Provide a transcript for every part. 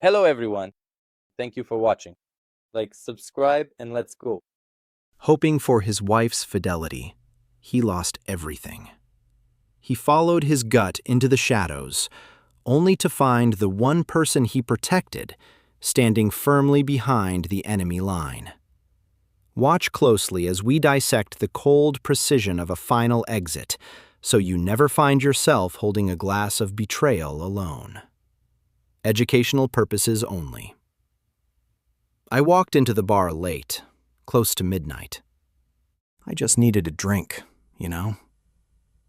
Hello everyone. Thank you for watching. Like, subscribe, and let's go. Hoping for his wife's fidelity, he lost everything. He followed his gut into the shadows, only to find the one person he protected standing firmly behind the enemy line. Watch closely as we dissect the cold precision of a final exit, so you never find yourself holding a glass of betrayal alone. Educational purposes only. I walked into the bar late, close to midnight. I just needed a drink, you know?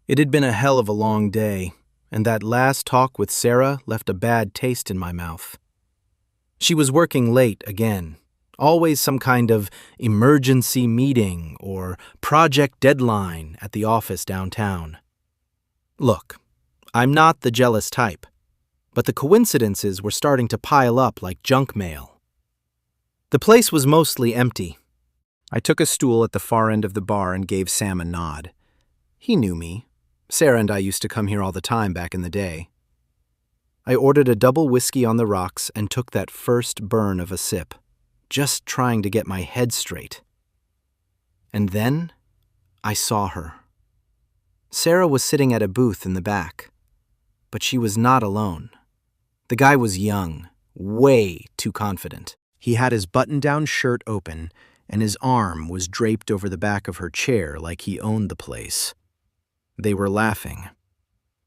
It had been a hell of a long day, and that last talk with Sarah left a bad taste in my mouth. She was working late again, always some kind of emergency meeting or project deadline at the office downtown. Look, I'm not the jealous type, but the coincidences were starting to pile up like junk mail. The place was mostly empty. I took a stool at the far end of the bar and gave Sam a nod. He knew me. Sarah and I used to come here all the time back in the day. I ordered a double whiskey on the rocks and took that first burn of a sip, just trying to get my head straight. And then I saw her. Sarah was sitting at a booth in the back, but she was not alone. The guy was young, way too confident. He had his button-down shirt open, and his arm was draped over the back of her chair like he owned the place. They were laughing.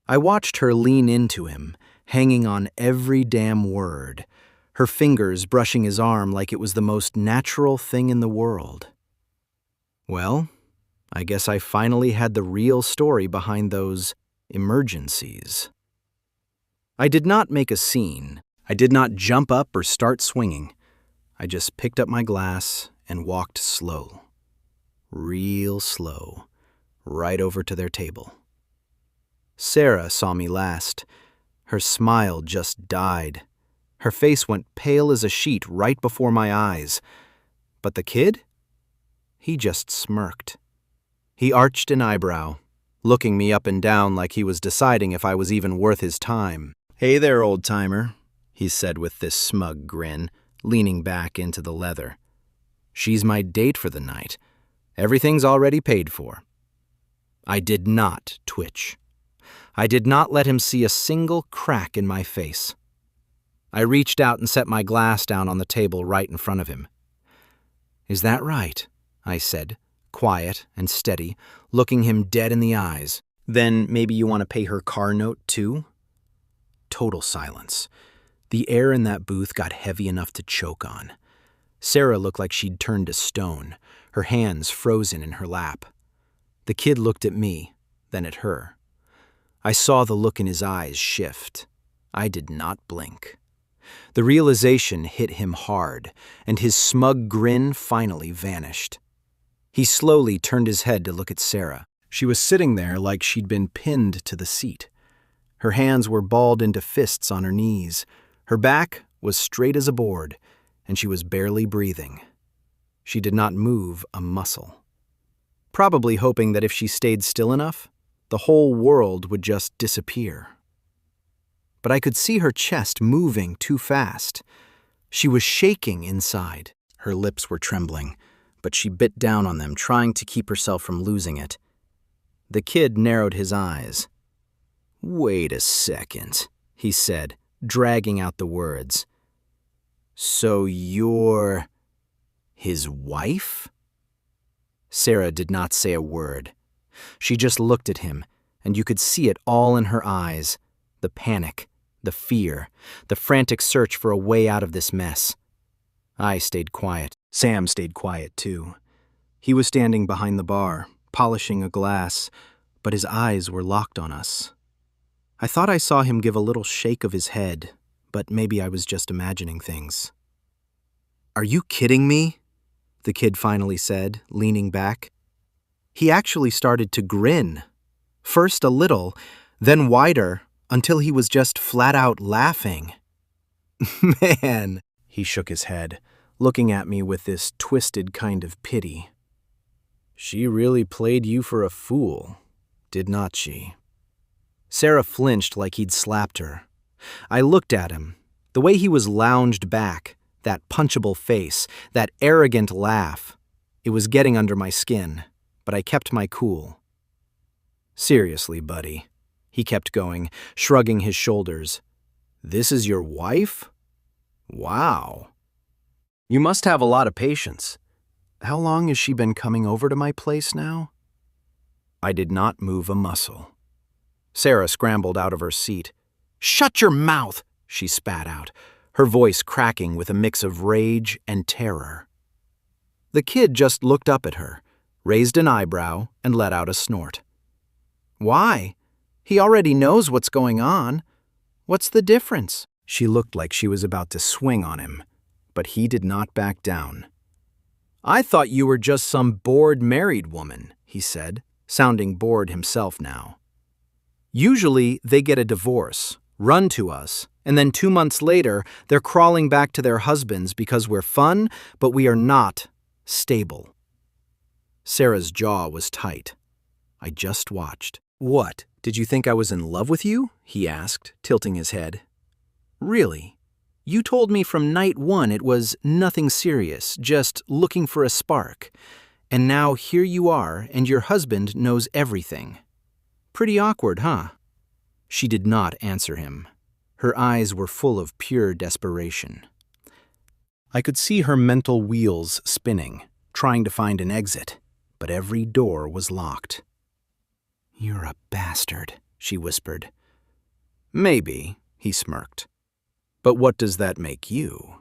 I watched her lean into him, hanging on every damn word, her fingers brushing his arm like it was the most natural thing in the world. Well, I guess I finally had the real story behind those emergencies. I did not make a scene. I did not jump up or start swinging. I just picked up my glass and walked slow, real slow, right over to their table. Sarah saw me last. Her smile just died. Her face went pale as a sheet right before my eyes. But the kid? He just smirked. He arched an eyebrow, looking me up and down like he was deciding if I was even worth his time. "Hey there, old-timer," he said with this smug grin, leaning back into the leather. "She's my date for the night. Everything's already paid for." I did not twitch. I did not let him see a single crack in my face. I reached out and set my glass down on the table right in front of him. "Is that right?" I said, quiet and steady, looking him dead in the eyes. "Then maybe you want to pay her car note too?" Total silence. The air in that booth got heavy enough to choke on. Sarah looked like she'd turned to stone, her hands frozen in her lap. The kid looked at me, then at her. I saw the look in his eyes shift. I did not blink. The realization hit him hard, and his smug grin finally vanished. He slowly turned his head to look at Sarah. She was sitting there like she'd been pinned to the seat. Her hands were balled into fists on her knees. Her back was straight as a board, and she was barely breathing. She did not move a muscle. Probably hoping that if she stayed still enough, the whole world would just disappear. But I could see her chest moving too fast. She was shaking inside. Her lips were trembling, but she bit down on them, trying to keep herself from losing it. The kid narrowed his eyes. "Wait a second," he said, dragging out the words. "So you're his wife?" Sarah did not say a word. She just looked at him, and you could see it all in her eyes. The panic, the fear, the frantic search for a way out of this mess. I stayed quiet. Sam stayed quiet, too. He was standing behind the bar, polishing a glass, but his eyes were locked on us. I thought I saw him give a little shake of his head, but maybe I was just imagining things. "Are you kidding me?" the kid finally said, leaning back. He actually started to grin, first a little, then wider, until he was just flat out laughing. "Man," he shook his head, looking at me with this twisted kind of pity. "She really played you for a fool, did not she?" Sarah flinched like he'd slapped her. I looked at him, The way he was lounged back, that punchable face, that arrogant laugh, it was getting under my skin, but I kept my cool. "Seriously, buddy," he kept going, shrugging his shoulders. "This is your wife? Wow. You must have a lot of patience. How long has she been coming over to my place now?" I did not move a muscle. Sarah scrambled out of her seat. "Shut your mouth!" she spat out, her voice cracking with a mix of rage and terror. The kid just looked up at her, raised an eyebrow, and let out a snort. "Why? He already knows what's going on. What's the difference?" She looked like she was about to swing on him, but he did not back down. "I thought you were just some bored married woman," he said, sounding bored himself now. "Usually they get a divorce, run to us, and then 2 months later they're crawling back to their husbands because we're fun, but we are not stable." Sarah's jaw was tight. I just watched. "What, did you think I was in love with you?" he asked, tilting his head. "Really? You told me from night one it was nothing serious, just looking for a spark. And now here you are, and your husband knows everything. Pretty awkward, huh?" She did not answer him. Her eyes were full of pure desperation. I could see her mental wheels spinning, trying to find an exit, but every door was locked. "You're a bastard," she whispered. "Maybe," he smirked. "But what does that make you?"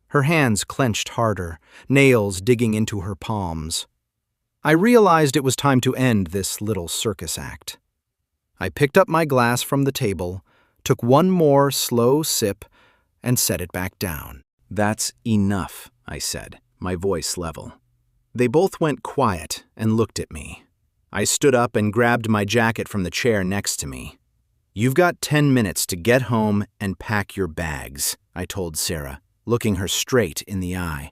Her hands clenched harder, nails digging into her palms. I realized it was time to end this little circus act. I picked up my glass from the table, took one more slow sip, and set it back down. "That's enough," I said, my voice level. They both went quiet and looked at me. I stood up and grabbed my jacket from the chair next to me. "You've got 10 minutes to get home and pack your bags," I told Sarah, looking her straight in the eye.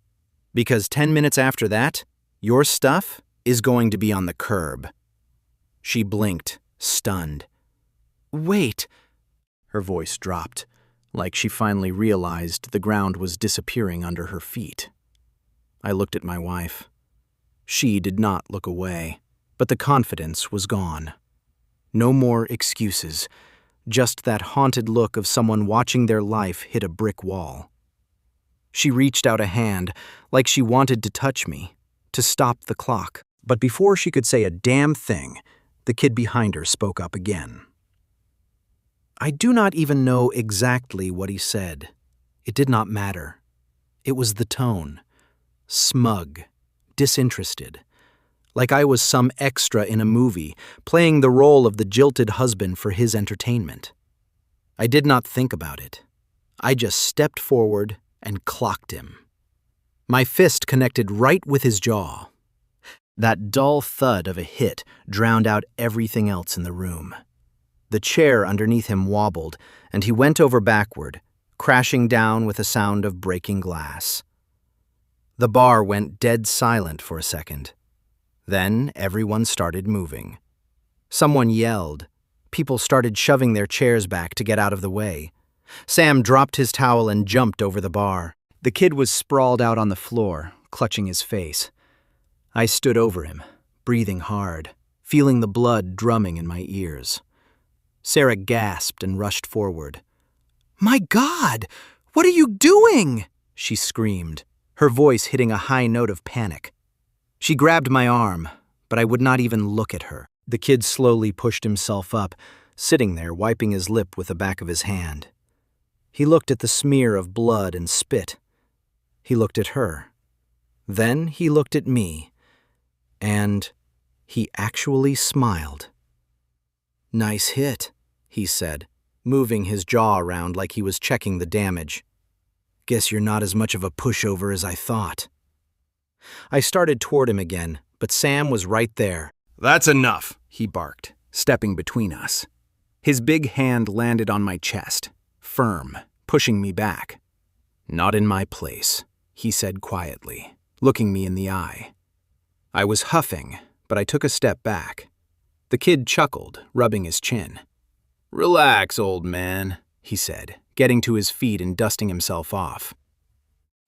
"Because 10 minutes after that, your stuff is going to be on the curb." She blinked, stunned. "Wait." Her voice dropped, like she finally realized the ground was disappearing under her feet. I looked at my wife. She did not look away, but the confidence was gone. No more excuses, just that haunted look of someone watching their life hit a brick wall. She reached out a hand, like she wanted to touch me, to stop the clock. But before she could say a damn thing, the kid behind her spoke up again. I do not even know exactly what he said. It did not matter. It was the tone. Smug, disinterested. Like I was some extra in a movie, playing the role of the jilted husband for his entertainment. I did not think about it. I just stepped forward and clocked him. My fist connected right with his jaw. That dull thud of a hit drowned out everything else in the room. The chair underneath him wobbled, and he went over backward, crashing down with a sound of breaking glass. The bar went dead silent for a second. Then everyone started moving. Someone yelled. People started shoving their chairs back to get out of the way. Sam dropped his towel and jumped over the bar. The kid was sprawled out on the floor, clutching his face. I stood over him, breathing hard, feeling the blood drumming in my ears. Sarah gasped and rushed forward. "My God! What are you doing?" she screamed, her voice hitting a high note of panic. She grabbed my arm, but I would not even look at her. The kid slowly pushed himself up, sitting there wiping his lip with the back of his hand. He looked at the smear of blood and spit. He looked at her. Then he looked at me, and he actually smiled. "Nice hit," he said, moving his jaw around like he was checking the damage. "Guess you're not as much of a pushover as I thought." I started toward him again, but Sam was right there. "That's enough," he barked, stepping between us. His big hand landed on my chest, firm, pushing me back. "Not in my place," he said quietly, looking me in the eye. I was huffing, but I took a step back. The kid chuckled, rubbing his chin. "Relax, old man," he said, getting to his feet and dusting himself off.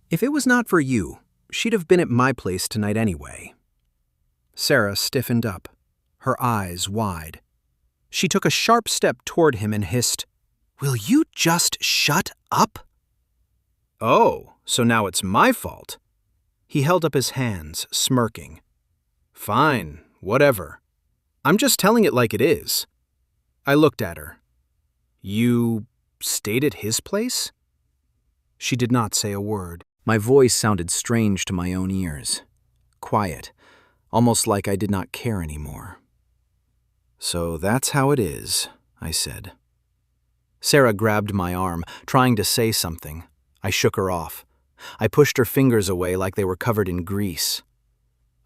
If it was not for you, she'd have been at my place tonight anyway. Sarah stiffened up, her eyes wide. She took a sharp step toward him and hissed, "Will you just shut up?" "Oh, so now it's my fault." He held up his hands, smirking. "Fine, whatever. I'm just telling it like it is." I looked at her. "You stayed at his place?" She did not say a word. My voice sounded strange to my own ears. Quiet, almost like I did not care anymore. "So that's how it is," I said. Sarah grabbed my arm, trying to say something. I shook her off. I pushed her fingers away like they were covered in grease.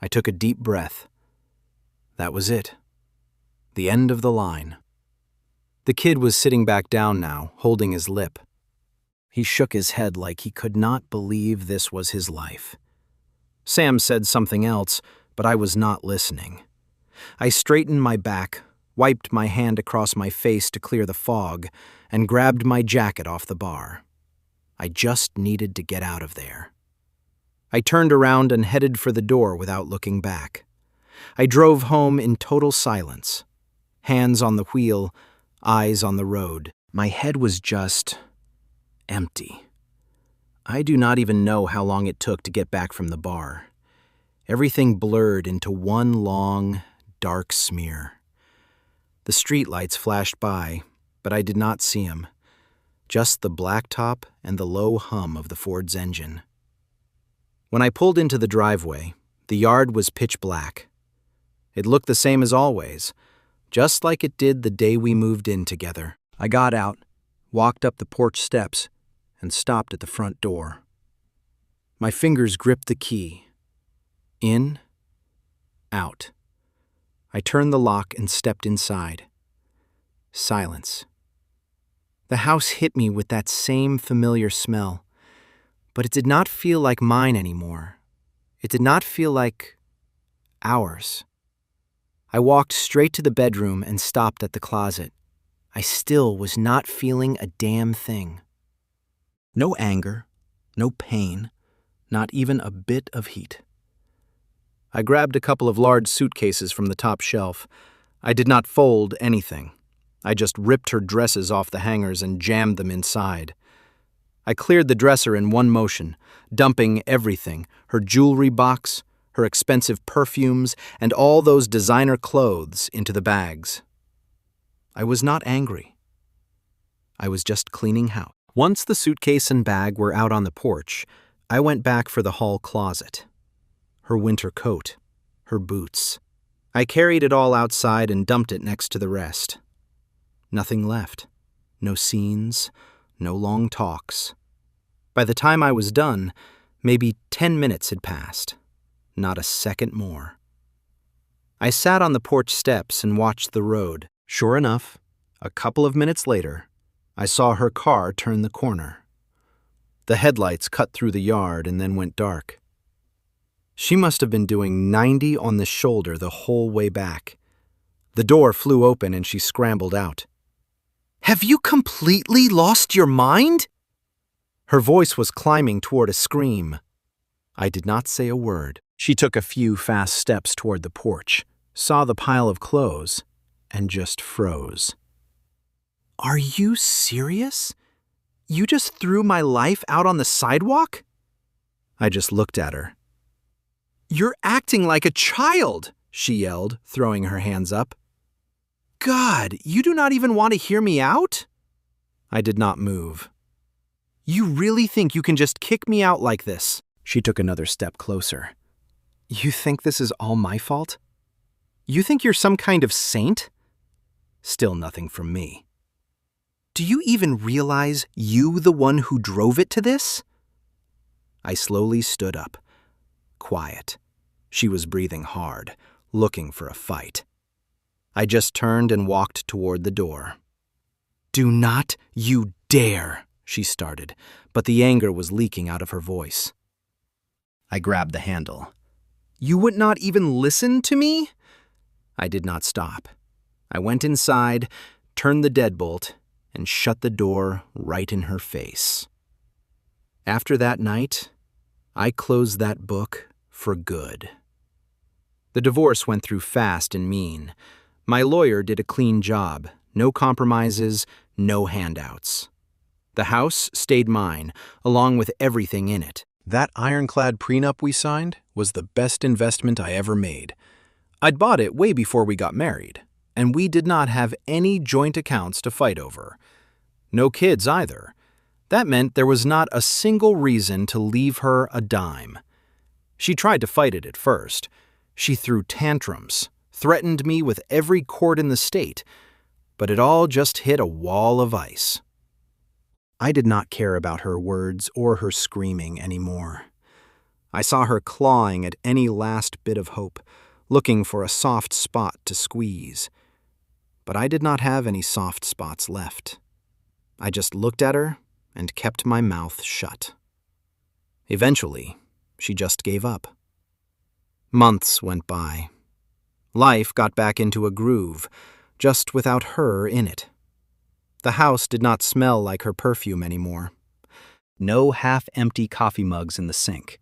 I took a deep breath. That was it. The end of the line. The kid was sitting back down now, holding his lip. He shook his head like he could not believe this was his life. Sam said something else, but I was not listening. I straightened my back, wiped my hand across my face to clear the fog, and grabbed my jacket off the bar. I just needed to get out of there. I turned around and headed for the door without looking back. I drove home in total silence. Hands on the wheel, eyes on the road. My head was just empty. I do not even know how long it took to get back from the bar. Everything blurred into one long, dark smear. The streetlights flashed by, but I did not see them. Just the blacktop and the low hum of the Ford's engine. When I pulled into the driveway, the yard was pitch black. It looked the same as always, just like it did the day we moved in together. I got out, walked up the porch steps, and stopped at the front door. My fingers gripped the key. In, out. I turned the lock and stepped inside. Silence. The house hit me with that same familiar smell, but it did not feel like mine anymore. It did not feel like ours. I walked straight to the bedroom and stopped at the closet. I still was not feeling a damn thing. No anger, no pain, not even a bit of heat. I grabbed a couple of large suitcases from the top shelf. I did not fold anything. I just ripped her dresses off the hangers and jammed them inside. I cleared the dresser in one motion, dumping everything, her jewelry box, her expensive perfumes, and all those designer clothes into the bags. I was not angry. I was just cleaning house. Once the suitcase and bag were out on the porch, I went back for the hall closet. Her winter coat, her boots. I carried it all outside and dumped it next to the rest. Nothing left. No scenes, no long talks. By the time I was done, maybe 10 minutes had passed. Not a second more. I sat on the porch steps and watched the road. Sure enough, a couple of minutes later, I saw her car turn the corner. The headlights cut through the yard and then went dark. She must have been doing 90 on the shoulder the whole way back. The door flew open and she scrambled out. "Have you completely lost your mind?" Her voice was climbing toward a scream. I did not say a word. She took a few fast steps toward the porch, saw the pile of clothes, and just froze. "Are you serious? You just threw my life out on the sidewalk?" I just looked at her. "You're acting like a child," she yelled, throwing her hands up. "God, you do not even want to hear me out?" I did not move. "You really think you can just kick me out like this?" She took another step closer. "You think this is all my fault? You think you're some kind of saint?" Still nothing from me. "Do you even realize you the one who drove it to this?" I slowly stood up. Quiet. She was breathing hard, looking for a fight. I just turned and walked toward the door. "Do not you dare," she started, but the anger was leaking out of her voice. I grabbed the handle. "You would not even listen to me?" I did not stop. I went inside, turned the deadbolt, and shut the door right in her face. After that night, I closed that book for good. The divorce went through fast and mean. My lawyer did a clean job, no compromises, no handouts. The house stayed mine, along with everything in it. That ironclad prenup we signed was the best investment I ever made. I'd bought it way before we got married, and we did not have any joint accounts to fight over. No kids either. That meant there was not a single reason to leave her a dime. She tried to fight it at first. She threw tantrums, threatened me with every court in the state, but it all just hit a wall of ice. I did not care about her words or her screaming anymore. I saw her clawing at any last bit of hope, looking for a soft spot to squeeze. But I did not have any soft spots left. I just looked at her and kept my mouth shut. Eventually, she just gave up. Months went by. Life got back into a groove, just without her in it. The house did not smell like her perfume anymore. No half-empty coffee mugs in the sink.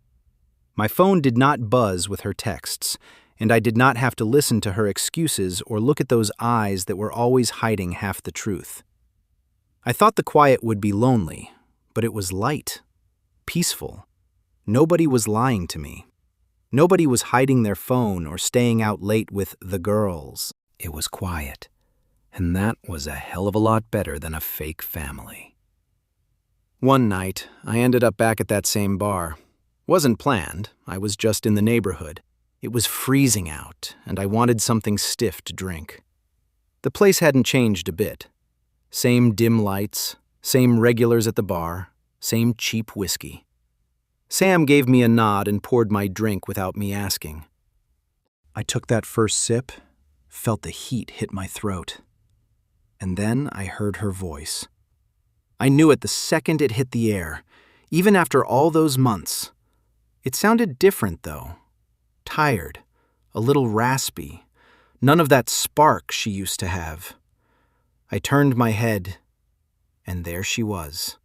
My phone did not buzz with her texts, and I did not have to listen to her excuses or look at those eyes that were always hiding half the truth. I thought the quiet would be lonely, but it was light, peaceful. Nobody was lying to me. Nobody was hiding their phone or staying out late with the girls. It was quiet, and that was a hell of a lot better than a fake family. One night, I ended up back at that same bar. Wasn't planned, I was just in the neighborhood. It was freezing out, and I wanted something stiff to drink. The place hadn't changed a bit. Same dim lights, same regulars at the bar, same cheap whiskey. Sam gave me a nod and poured my drink without me asking. I took that first sip, felt the heat hit my throat. And then I heard her voice. I knew it the second it hit the air, even after all those months. It sounded different, though. Tired, a little raspy, none of that spark she used to have. I turned my head, and there she was.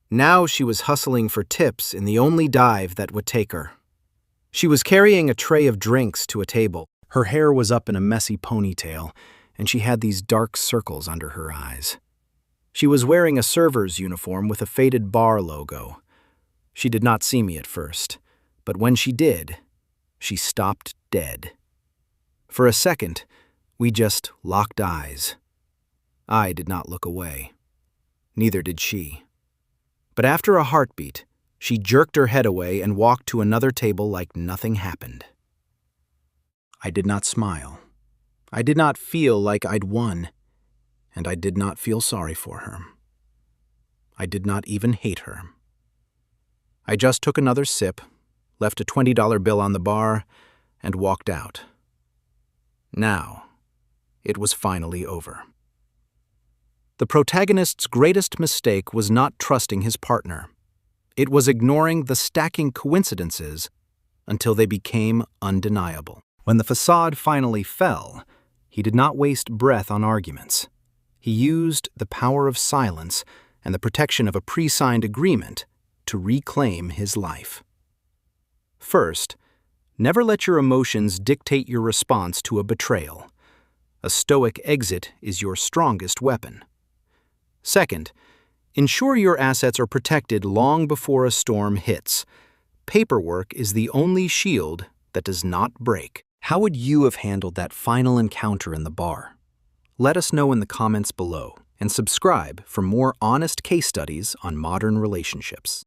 Now she was hustling for tips in the only dive that would take her. She was carrying a tray of drinks to a table. Her hair was up in a messy ponytail, and she had these dark circles under her eyes. She was wearing a server's uniform with a faded bar logo. She did not see me at first, but when she did, she stopped dead. For a second, we just locked eyes. I did not look away. Neither did she. But after a heartbeat, she jerked her head away and walked to another table like nothing happened. I did not smile. I did not feel like I'd won, and I did not feel sorry for her. I did not even hate her. I just took another sip, left a $20 bill on the bar, and walked out. Now, it was finally over. The protagonist's greatest mistake was not trusting his partner. It was ignoring the stacking coincidences until they became undeniable. When the facade finally fell, he did not waste breath on arguments. He used the power of silence and the protection of a pre-signed agreement to reclaim his life. First, never let your emotions dictate your response to a betrayal. A stoic exit is your strongest weapon. Second, ensure your assets are protected long before a storm hits. Paperwork is the only shield that does not break. How would you have handled that final encounter in the bar? Let us know in the comments below, and subscribe for more honest case studies on modern relationships.